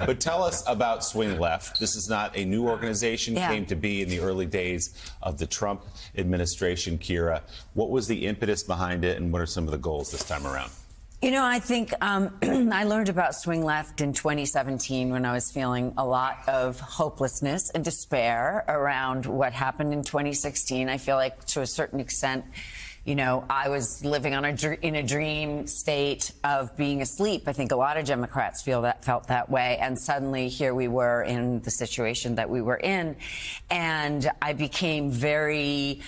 But tell us about Swing Left. This is not a new organization, came to be in the early days of the Trump administration, Kira. What was the impetus behind it, and what are some of the goals this time around? You know, I think I learned about Swing Left in 2017 when I was feeling a lot of hopelessness and despair around what happened in 2016. I feel like, to a certain extent, you know, I was living in a dream state of being asleep. I think a lot of Democrats felt that way. And suddenly here we were in the situation that we were in. And I became very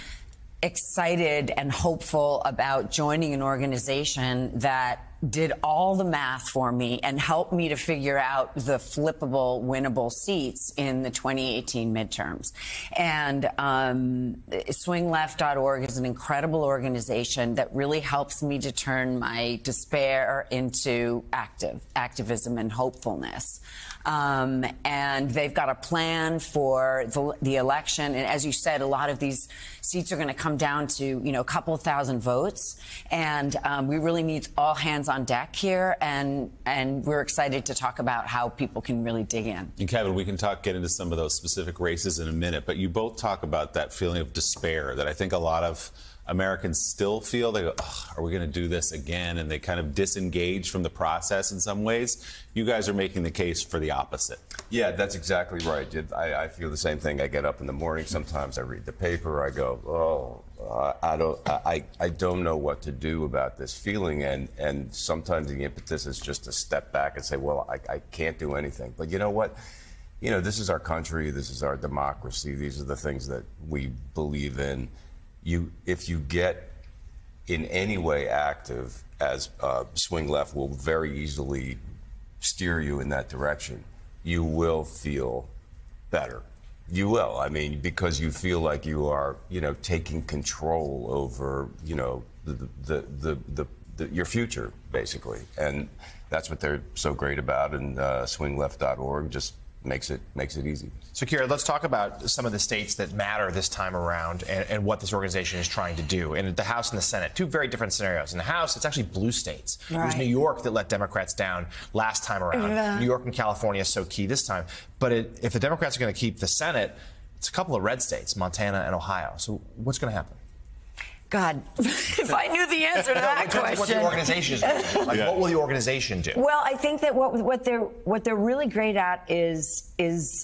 excited and hopeful about joining an organization that did all the math for me and helped me to figure out the flippable, winnable seats in the 2018 midterms. And swingleft.org is an incredible organization that really helps me to turn my despair into activism and hopefulness. And they've got a plan for the election. And as you said, a lot of these seats are going to come down to, you know, a couple thousand votes. And we really need all hands on deck here. And we're excited to talk about how people can really dig in. And Kevin, we can get into some of those specific races in a minute. But you both talk about that feeling of despair that I think a lot of Americans still feel. They go, are we going to do this again? And they kind of disengage from the process in some ways. You guys are making the case for the opposite. Yeah, that's exactly right. I feel the same thing. I get up in the morning. Sometimes I read the paper. I go, I don't know what to do about this feeling. And sometimes the impetus is just to step back and say, well, I can't do anything. But you know what? You know, this is our country. This is our democracy. These are the things that we believe in. If you get in any way active, as Swing Left will very easily steer you in that direction, you will feel better. You will. I mean, because you feel like you are, you know, taking control over, you know, your future, basically. And that's what they're so great about. And swingleft.org just makes it easy. So, Kira, let's talk about some of the states that matter this time around and what this organization is trying to do. In the House and the Senate, two very different scenarios. In the House, it's actually blue states. Right. It was New York that let Democrats down last time around. Yeah. New York and California is so key this time. But if the Democrats are going to keep the Senate, it's a couple of red states, Montana and Ohio. So what's going to happen? God, if I knew the answer to that question. What the organization is going to do. Like, what will the organization do? Well, I think that what they're really great at is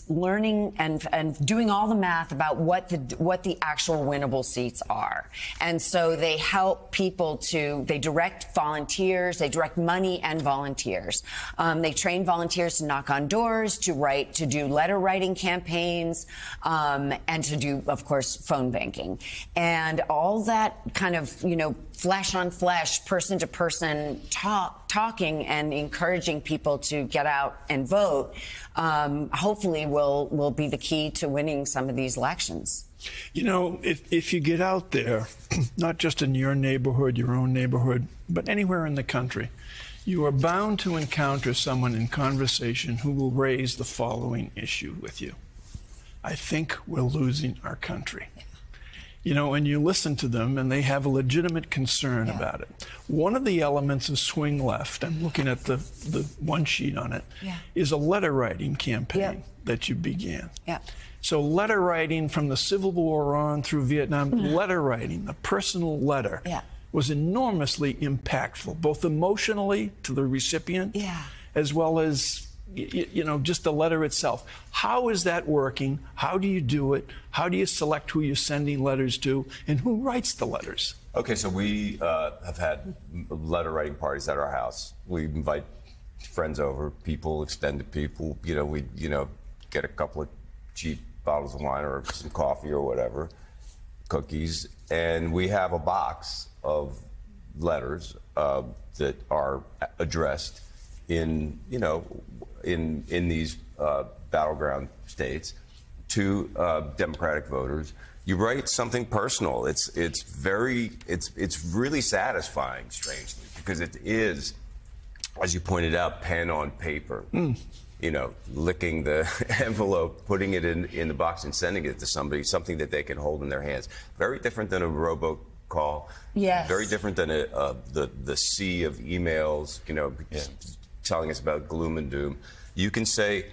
learning and doing all the math about what the actual winnable seats are. And so they help people they direct volunteers, they direct money and volunteers. They train volunteers to knock on doors, to do letter writing campaigns, and to do, of course, phone banking. And all that kind of, you know, flesh on flesh, person to person talking and encouraging people to get out and vote, hopefully will be the key to winning some of these elections. You know, if you get out there, not just in your neighborhood, your own neighborhood, but anywhere in the country, you are bound to encounter someone in conversation who will raise the following issue with you. I think we're losing our country. You know, and you listen to them, and they have a legitimate concern about it. One of the elements of Swing Left, I'm looking at the one sheet on it, is a letter writing campaign that you began. So letter writing from the Civil War on through Vietnam, letter writing, a personal letter, was enormously impactful, both emotionally to the recipient, as well as you know, just the letter itself. How is that working? How do you do it? How do you select who you're sending letters to? And who writes the letters? Okay, so we have had letter writing parties at our house. We invite friends over, people, extended people. You know, we get a couple of cheap bottles of wine or some coffee or whatever, cookies, and we have a box of letters that are addressed in, you know, in these battleground states to Democratic voters. You write something personal. It's really satisfying, strangely, because it is, as you pointed out, pen on paper. You know, licking the envelope, putting it in the box and sending it to somebody, something that they can hold in their hands. Very different than a robocall. Yes. Very different than the sea of emails, you know, telling us about gloom and doom. You can say,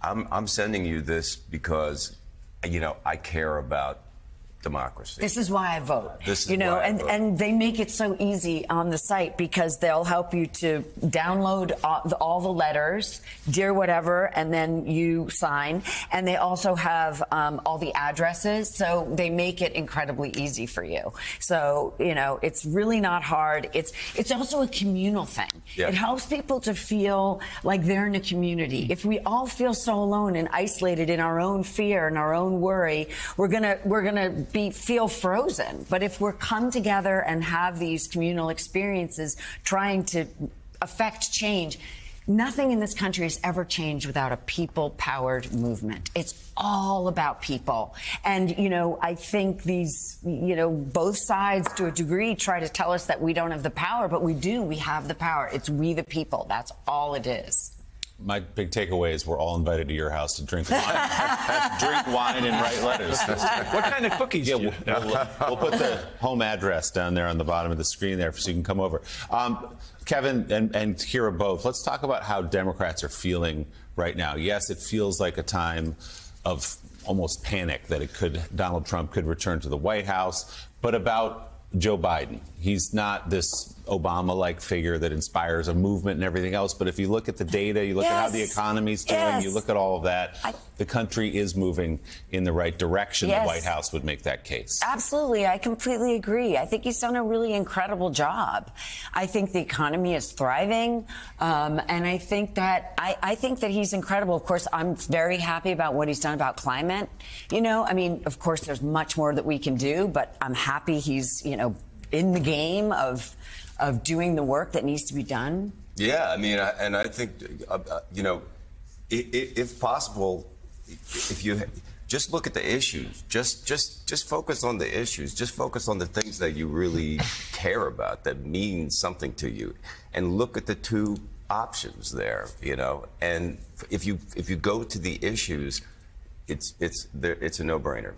I'm sending you this because, I care about democracy. This is why I vote. This is why I vote. And they make it so easy on the site because they'll help you to download all the letters, dear whatever, and then you sign. And they also have all the addresses, so they make it incredibly easy for you. So, it's really not hard. It's also a communal thing. Yeah. It helps people to feel like they're in a community. If we all feel so alone and isolated in our own fear and our own worry, we're gonna feel frozen. But if we're come together and have these communal experiences trying to affect change, nothing in this country has ever changed without a people-powered movement. It's all about people. And, I think these, both sides to a degree try to tell us that we don't have the power, but we do. We have the power. It's we the people. That's all it is. My big takeaway is we're all invited to your house to drink wine. Drink wine and write letters. What kind of cookies do you we'll put the home address down there on the bottom of the screen there so you can come over. Kevin and Kira both, let's talk about how Democrats are feeling right now. Yes, it feels like a time of almost panic that Donald Trump could return to the White House, but about Joe Biden. He's not this Obama-like figure that inspires a movement and everything else. But if you look at the data, you look at how the economy's doing, you look at all of that, the country is moving in the right direction. The White House would make that case. Absolutely. I completely agree. I think he's done a really incredible job. I think the economy is thriving. And I think that he's incredible. Of course, I'm very happy about what he's done about climate. Of course, there's much more that we can do, but I'm happy he's, in the game of doing the work that needs to be done. Yeah, I think, if possible, if you just look at the issues, just focus on the issues, just focus on the things that you really care about, that mean something to you, and look at the two options there, and if you go to the issues, it's a no-brainer.